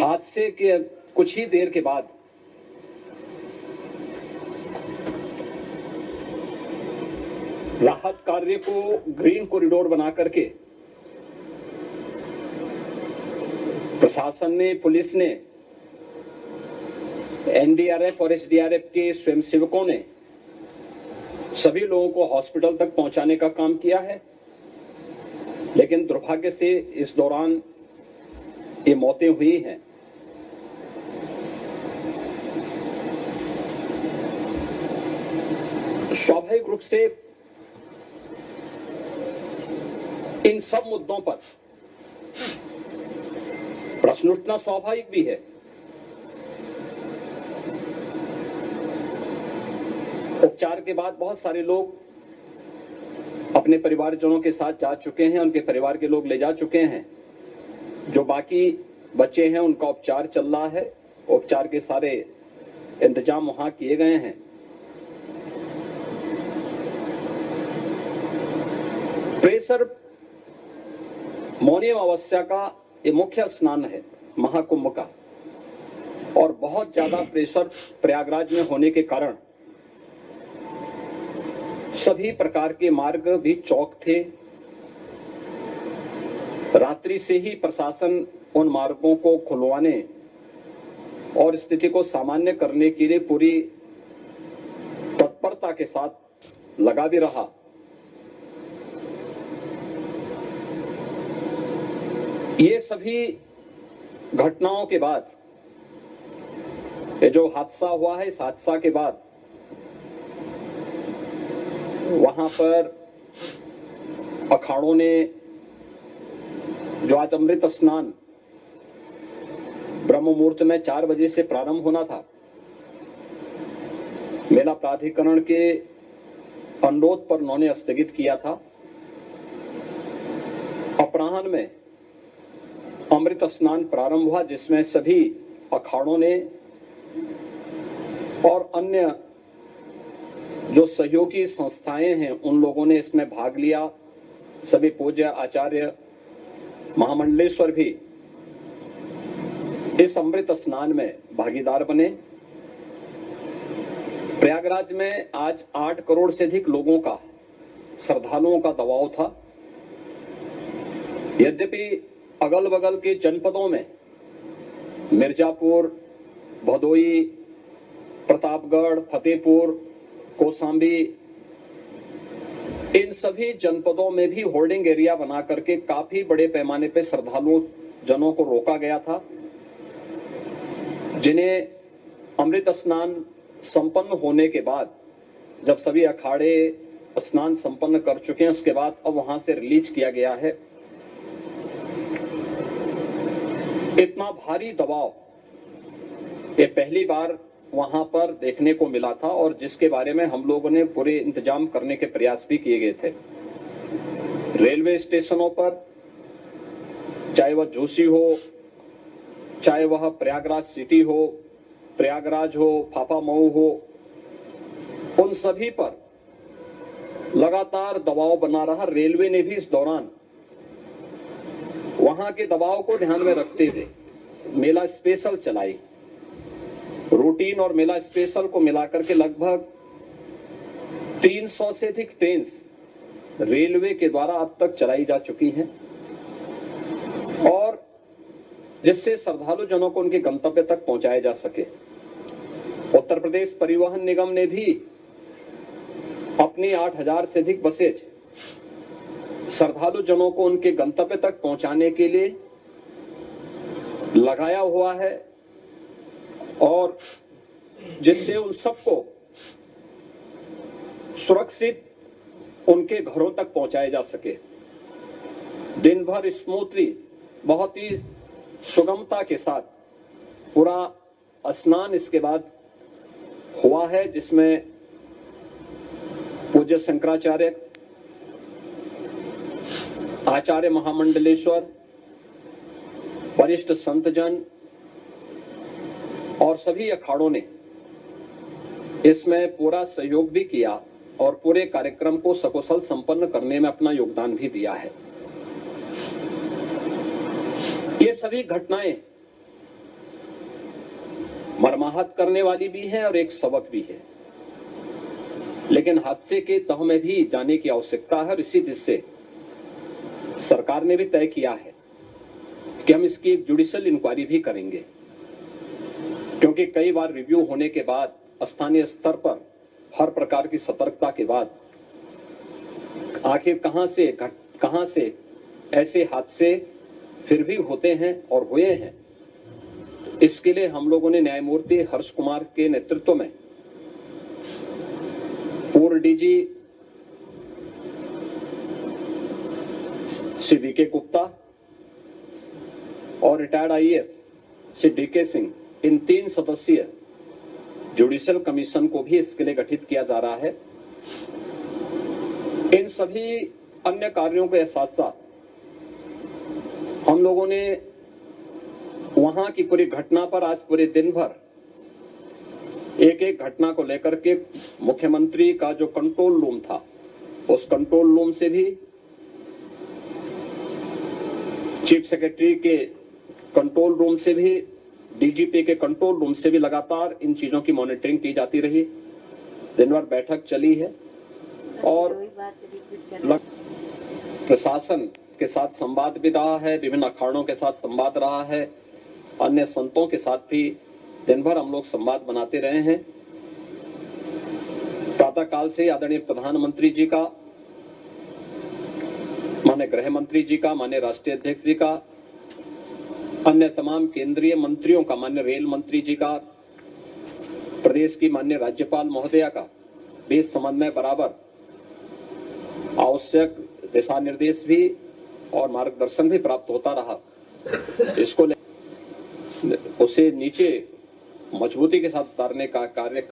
हादसे के कुछ ही देर के बाद राहत कार्य को ग्रीन कॉरिडोर बना करके प्रशासन ने, पुलिस ने, एनडीआरएफ और एसडीआरएफ के स्वयंसेवकों ने सभी लोगों को हॉस्पिटल तक पहुंचाने का काम किया है। लेकिन दुर्भाग्य से इस दौरान ये मौतें हुई हैं। स्वाभाविक रूप से इन सब मुद्दों पर प्रश्न उठना स्वाभाविक भी है। उपचार के बाद बहुत सारे लोग अपने परिवारजनों के साथ जा चुके हैं, उनके परिवार के लोग ले जा चुके हैं। जो बाकी बच्चे हैं उनका उपचार चल रहा है। उपचार के सारे इंतजाम वहां किए गए हैं। प्रेशर मौनी अमावस्या का ये मुख्य स्नान है महाकुंभ का, और बहुत ज्यादा प्रेशर प्रयागराज में होने के कारण सभी प्रकार के मार्ग भी चौक थे। रात्रि से ही प्रशासन उन मार्गों को खुलवाने और स्थिति को सामान्य करने के लिए पूरी तत्परता के साथ लगा भी रहा। ये सभी घटनाओं के बाद, ये जो हादसा हुआ है, इस हादसा के बाद वहां पर अखाड़ों ने जो आज अमृत स्नान ब्रह्म मुहूर्त में 4 बजे से प्रारंभ होना था, मेला प्राधिकरण के अनुरोध पर उन्होंने स्थगित किया था। अपराह्न में अमृत स्नान प्रारंभ हुआ, जिसमें सभी अखाड़ों ने और अन्य जो सहयोगी संस्थाएं हैं उन लोगों ने इसमें भाग लिया। सभी पूज्य आचार्य महामंडलेश्वर भी इस अमृत स्नान में भागीदार बने। प्रयागराज में आज 8 करोड़ से अधिक लोगों का, श्रद्धालुओं का दबाव था। यद्यपि अगल बगल के जनपदों में मिर्जापुर, भदोई, प्रतापगढ़, फतेहपुर, कौशाम्बी, इन सभी जनपदों में भी होल्डिंग एरिया बना करके काफी बड़े पैमाने पर श्रद्धालुओं जनों को रोका गया था, जिन्हें अमृत स्नान संपन्न होने के बाद, जब सभी अखाड़े स्नान संपन्न कर चुके हैं, उसके बाद अब वहां से रिलीज किया गया है। इतना भारी दबाव ये पहली बार वहां पर देखने को मिला था, और जिसके बारे में हम लोगों ने पूरे इंतजाम करने के प्रयास भी किए गए थे। रेलवे स्टेशनों पर, चाहे वह जोशी हो, चाहे वह प्रयागराज सिटी हो, प्रयागराज हो, फाफा मऊ हो, उन सभी पर लगातार दबाव बना रहा। रेलवे ने भी इस दौरान वहां के दबाव को ध्यान में रखते हुए मेला स्पेशल चलाई। रूटीन और मेला स्पेशल को मिलाकर के लगभग 300 से अधिक ट्रेन रेलवे के द्वारा अब तक चलाई जा चुकी हैं, और जिससे श्रद्धालु जनों को उनके गंतव्य तक पहुंचाया जा सके। उत्तर प्रदेश परिवहन निगम ने भी अपनी 8000 से अधिक बसेज श्रद्धालु जनों को उनके गंतव्य तक पहुंचाने के लिए लगाया हुआ है, और जिससे उन सबको सुरक्षित उनके घरों तक पहुंचाया जा सके। दिन भर स्मूथली, बहुत ही सुगमता के साथ पूरा स्नान इसके बाद हुआ है, जिसमें पूज्य शंकराचार्य, आचार्य महामंडलेश्वर, वरिष्ठ संतजन और सभी अखाड़ों ने इसमें पूरा सहयोग भी किया और पूरे कार्यक्रम को सकुशल संपन्न करने में अपना योगदान भी दिया है। ये सभी घटनाएं मरमाहत करने वाली भी है और एक सबक भी है, लेकिन हादसे के तह में भी जाने की आवश्यकता है और इसी दिशा से सरकार ने भी तय किया है कि हम इसकी एक जुडिशियल इंक्वायरी भी करेंगे, क्योंकि कई बार रिव्यू होने के बाद स्थानीय स्तर पर हर प्रकार की सतर्कता के बाद आखिर कहां से ऐसे हादसे फिर भी होते हैं और हुए हैं। इसके लिए हम लोगों ने न्यायमूर्ति हर्ष कुमार के नेतृत्व में पूर्व डीजी श्री वीके गुप्ता और retired IAS Shri DK Singh, इन 3 सदस्यीय जुडिशियल कमीशन को भी इसके लिए गठित किया जा रहा है। इन सभी अन्य कार्यों के साथ साथ हम लोगों ने वहां की पूरी घटना पर आज पूरे दिन भर एक एक घटना को लेकर के मुख्यमंत्री का जो कंट्रोल रूम था, उस कंट्रोल रूम से भी, चीफ सेक्रेटरी के कंट्रोल रूम से भी, डीजीपी के कंट्रोल रूम से भी लगातार इन चीजों की मॉनिटरिंग की जाती रही। दिन भर बैठक चली है और प्रशासन के साथ संवाद भी रहा है, विभिन्न अखाड़ों के साथ संवाद रहा है, अन्य संतों के साथ भी दिन भर हम लोग संवाद बनाते रहे हैं। प्रातः काल से आदरणीय प्रधानमंत्री जी का, माननीय गृह मंत्री जी का, माननीय राष्ट्रीय अध्यक्ष जी का, अन्य तमाम केंद्रीय मंत्रियों का, माननीय रेल मंत्री जी का, प्रदेश की माननीय राज्यपाल महोदया का भी इस संबंध में बराबर आवश्यक दिशा निर्देश भी और मार्गदर्शन भी प्राप्त होता रहा। इसको उसे नीचे मजबूती के साथ उतारने का कार्य